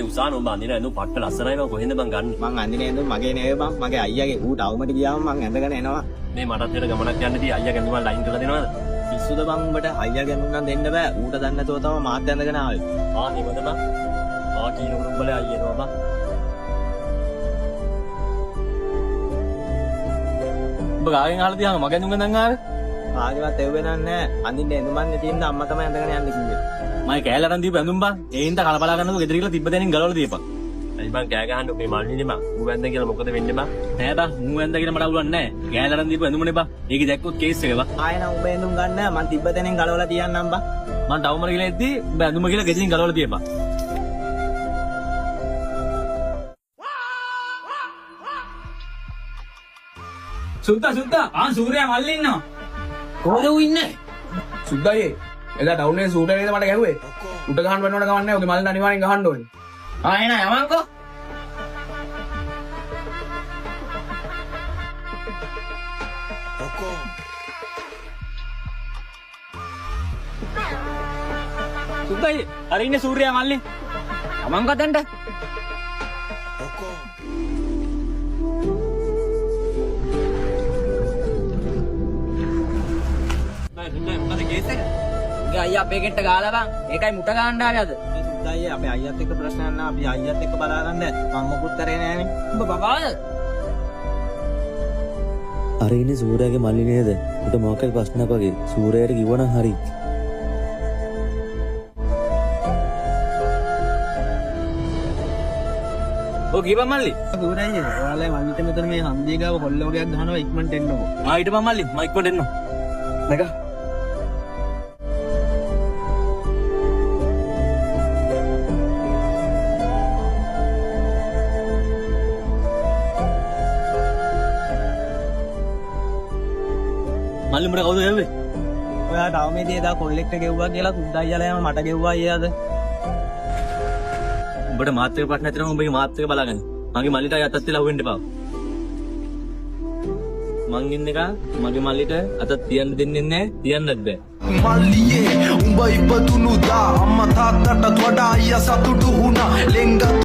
උසාන උඹ අඳින ඇඳුම් පට්ට ලස්සනයි බං කොහෙන්ද බං ගන්න? මං අඳින ඇඳුම් මගේ නෙවෙයි බං. මගේ අයියාගේ. ඌ ටවුමට ගියාම මං ඇඳගෙන එනවා. මේ මටත් වෙන ගමනක් යන්නදී අයියා ගැඳුම් ලයින් කරලා දෙනවද? පිස්සුද බං උඹට? අයියා ගැඳුම් නම් දෙන්න බෑ. ඌට දන්නේ නැතුව තමයි මාත් ඇඳගෙන ආවේ. එහෙමද බං? කියනකොට උඹලා අයියනවා බං. උඹ ගාගෙන් අහලා තියාම මගෙන් දුඟ නම් ආවේ. ආගෙවත් එව් වෙනන්නේ නැහැ. අඳින්න ඇඳුම්න්නේ තියෙන අම්මා තමයි ඇඳගෙන යන්නේ කිව්වේ. මම කෑල්ලටන් දීපු ඇඳුම් බං. ඒ හින්දා කලබලා ගන්නකො ගෙදර ගිහලා තිබ්බ දෙනින් ගලවලා දීපන්. අයි බං කෑ ගහන්න ඔබේ මල්ලිනේ බං. ඌ වැන්ද කියලා මොකද වෙන්නේ බං? නෑ බං මූ ඇඳගෙන මට අවුලක් නෑ. කෑල්ලටන් දීපු ඇඳුමනේ බං. ඒකේ දැක්කොත් කේස් එක බං. ආයෙ නම් උඹ ඇඳුම් ගන්න නැහැ. මං තිබ්බ දෙනින් ගලවලා තියන්නම් බං. මම ටවුමර ගිහලා ඉද්දි උඹ ඇඳුම කියලා ගෙදරින් ගලවලා දීපන්. සුද්දා සූර්යා මල්ලි ඉන්නවා. කොහෙද ඌ ඉන්නේ? සුද්දායේ එදා ටවුන් එකේ සූට් එකේද මට ගැහුවේ. උඩ ගහන්න වෙනවට ගමන් නැහැ. ඔගේ මල්ලන් අනිවාර්යෙන් ගහන්න ඕනේ. එන යවන්කෝ. සුද්දායේ අර ඉන්නේ සූර්යා මල්ලි. යවන්කෝ දැන්ට. මොකද කේස් එක? උගේ අයියා අපේ ගෙට්ට ගාලා බං. ඒකයි මුට ගන්න ආවේ අද. මේ සුද්දායේ අපේ අයියාත් එක්ක ප්‍රශ්නයක් නැහැ. අපි අයියාත් එක්ක බලාගන්න මම මොකුත් කරේ නෑනේ. උඹ බබාද? අර ඉන්නේ සූර්යාගේ මල්ලි නේද? උට මොකක්ද ප්‍රශ්නයක් වගේ. සූර්යාට කිව්වනම් හරි. ඔය කීපන් මල්ලි. සූර්යායේ ඔයාලා මල්ලිට මෙතන මේ හන්දිය ගාව කොල්ලෝගයක් ගහනවා ඉක්මනට එන්නකෝ. හිටපන් මල්ලි. මම ඉක්මනට එන්නම්. නේද? මල්ලි මුර කවුද ගෙව්වේ? ඔයා ටවුමේදී එදා කොල්ලෙක්ට ගෙව්වා කියලා සුද්දායියලා යම මට ගෙව්වා අයියාද? උඹට මාත් එක්ක ප්‍රශ්න නැතිනම් උඹගේ මාත් එක්ක බලාගන්න. මගේ මල්ලිට අතත් තියලා අහුවෙන්න එපා. මං ඉන්න එක මගේ මල්ලිට අතත් තියන්න දෙන්නේ නැහැ. තියන්නත් බෑ. මල්ලියේ උඹ ඉපදුණු දා අම්මා තාත්තටත් වඩා අයියා සතුටු වුණා. ලෙන්ගත්